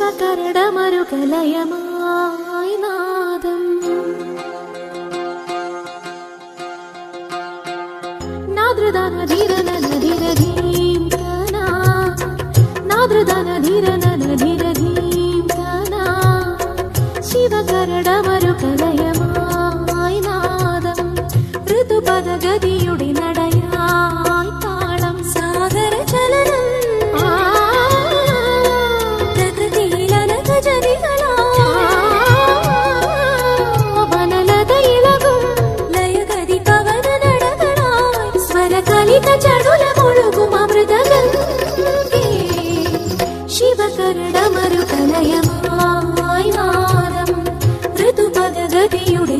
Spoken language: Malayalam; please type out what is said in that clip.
ശിവകരടമരുകലയമായി നാദം നാദ്രദാന ധീരന ധീരധീം കന നാദ്രദാന ധീരന ധീരധീം കന ശിവകരടമരുകലയമായി നാദം ഋതുപദഗതിയുടെ നടയായി താളം സാഗര ചലനം ശിവകരടമരുകലയമായി നാദം ഋതുപദഗതിയുടെ